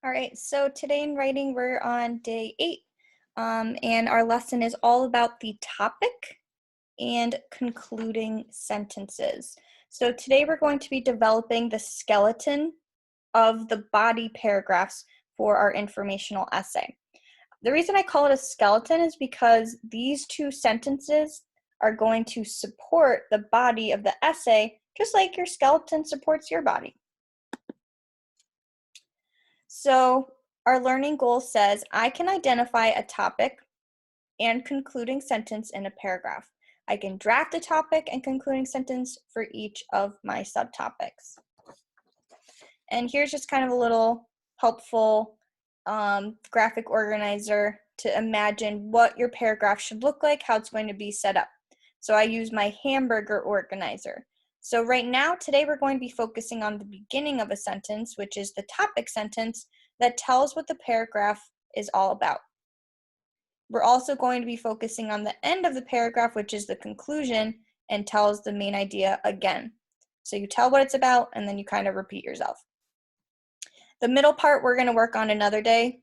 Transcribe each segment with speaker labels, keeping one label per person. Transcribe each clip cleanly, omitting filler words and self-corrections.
Speaker 1: All right, so today in writing, we're on day 8, and our lesson is all about the topic and concluding sentences. So today we're going to be developing the skeleton of the body paragraphs for our informational essay. The reason I call it a skeleton is because these two sentences are going to support the body of the essay, just like your skeleton supports your body. So our learning goal says, I can identify a topic and concluding sentence in a paragraph. I can draft a topic and concluding sentence for each of my subtopics. And here's just kind of a little helpful graphic organizer to imagine what your paragraph should look like, how it's going to be set up. So I use my hamburger organizer. So right now, today we're going to be focusing on the beginning of a sentence, which is the topic sentence that tells what the paragraph is all about. We're also going to be focusing on the end of the paragraph, which is the conclusion, and tells the main idea again. So you tell what it's about, and then you kind of repeat yourself. The middle part we're going to work on another day,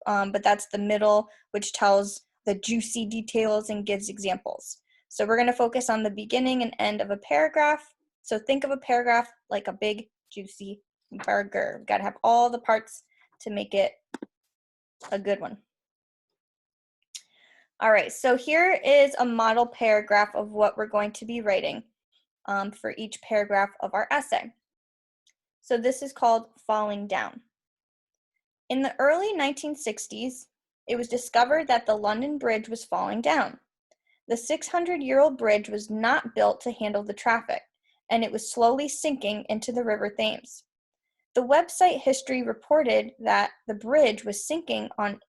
Speaker 1: but that's the middle, which tells the juicy details and gives examples. So we're going to focus on the beginning and end of a paragraph. So think of a paragraph like a big, juicy burger. We've got to have all the parts to make it a good one. All right, so here is a model paragraph of what we're going to be writing for each paragraph of our essay. So this is called Falling Down. In the early 1960s, it was discovered that the London Bridge was falling down. The 600-year-old bridge was not built to handle the traffic, and it was slowly sinking into the River Thames. The website History reported that the bridge was sinking on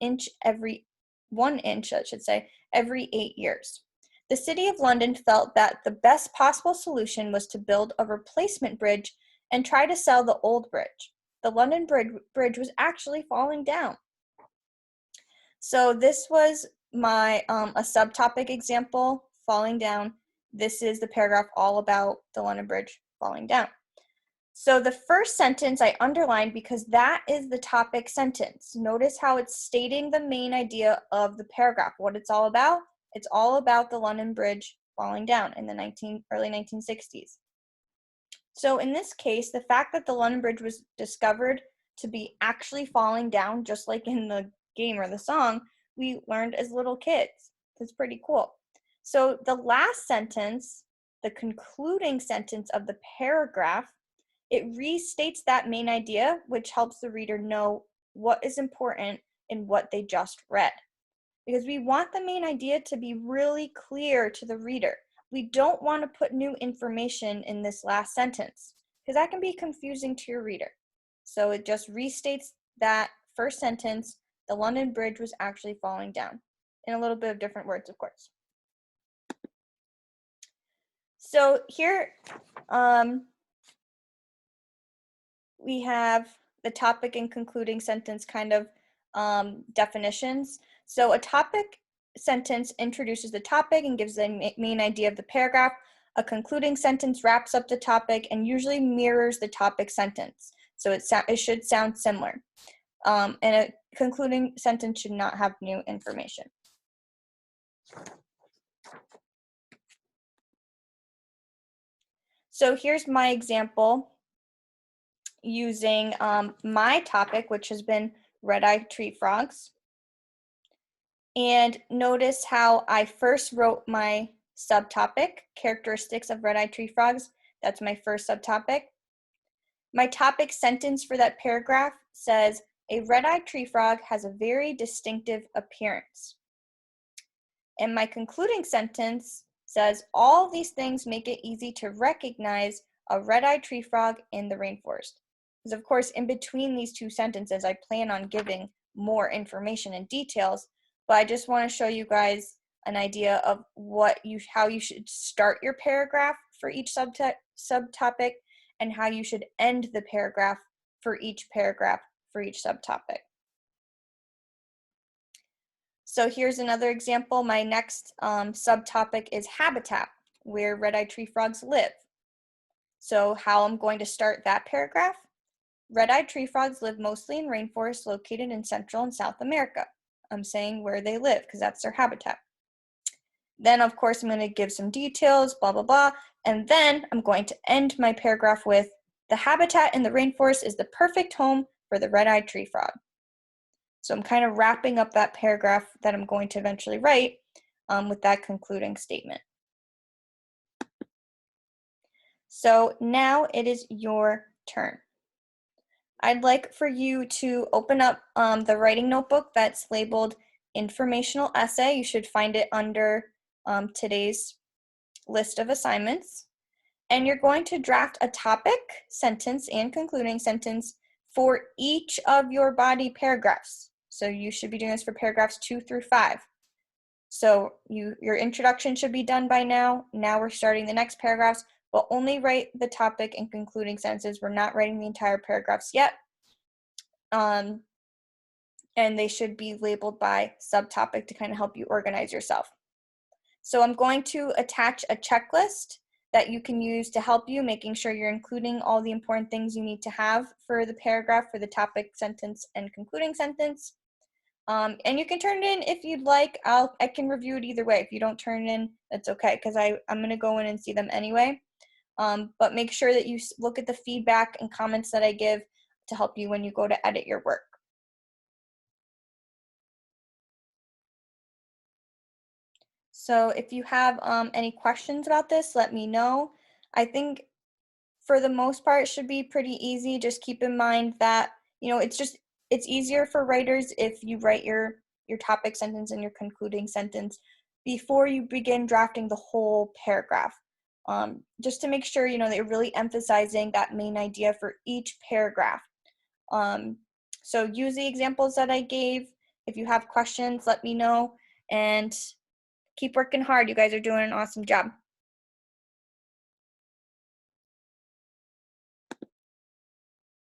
Speaker 1: every 8 years. The City of London felt that the best possible solution was to build a replacement bridge and try to sell the old bridge. The London Bridge was actually falling down. So this was my a subtopic example, falling down. This is the paragraph all about the London Bridge falling down. So the first sentence I underlined because that is the topic sentence. Notice how it's stating the main idea of the paragraph, what it's all about. It's all about the London Bridge falling down in the early 1960s. So in this case, the fact that the London Bridge was discovered to be actually falling down, just like in the game or the song, we learned as little kids. That's pretty cool. So the last sentence, the concluding sentence of the paragraph, it restates that main idea, which helps the reader know what is important in what they just read. Because we want the main idea to be really clear to the reader. We don't want to put new information in this last sentence, because that can be confusing to your reader. So it just restates that first sentence, the London Bridge was actually falling down, in a little bit of different words, of course. So here, we have the topic and concluding sentence kind of definitions. So a topic sentence introduces the topic and gives the main idea of the paragraph. A concluding sentence wraps up the topic and usually mirrors the topic sentence. So it should sound similar. And a concluding sentence should not have new information. So here's my example using my topic, which has been red-eyed tree frogs. And notice how I first wrote my subtopic, characteristics of red-eyed tree frogs. That's my first subtopic. My topic sentence for that paragraph says, a red-eyed tree frog has a very distinctive appearance. And my concluding sentence says, all these things make it easy to recognize a red-eyed tree frog in the rainforest. Because of course, in between these two sentences, I plan on giving more information and details, but I just want to show you guys an idea of how you should start your paragraph for each subtopic and how you should end the paragraph for each subtopic. So here's another example. My next subtopic is habitat, where red-eyed tree frogs live. So how I'm going to start that paragraph, Red-eyed tree frogs live mostly in rainforests located in Central and South America. I'm saying where they live because that's their habitat. Then, of course, I'm going to give some details, blah, blah, blah. And then I'm going to end my paragraph with, the habitat in the rainforest is the perfect home for the red-eyed tree frog. So I'm kind of wrapping up that paragraph that I'm going to eventually write with that concluding statement. So now it is your turn. I'd like for you to open up the writing notebook that's labeled informational essay. You should find it under today's list of assignments. And you're going to draft a topic, sentence, and concluding sentence for each of your body paragraphs. So you should be doing this for paragraphs 2 through 5. So your introduction should be done by now. Now we're starting the next paragraphs, but only write the topic and concluding sentences. We're not writing the entire paragraphs yet. And they should be labeled by subtopic to kind of help you organize yourself. So I'm going to attach a checklist that you can use to help you, making sure you're including all the important things you need to have for the paragraph, for the topic, sentence, and concluding sentence. And you can turn it in if you'd like. I can review it either way. If you don't turn it in, that's okay, because I'm going to go in and see them anyway. But make sure that you look at the feedback and comments that I give to help you when you go to edit your work. So if you have any questions about this, let me know. I think for the most part, it should be pretty easy. Just keep in mind that, it's easier for writers if you write your topic sentence and your concluding sentence before you begin drafting the whole paragraph. Just to make sure, that you're really emphasizing that main idea for each paragraph. So use the examples that I gave. If you have questions, let me know, and keep working hard. You guys are doing an awesome job.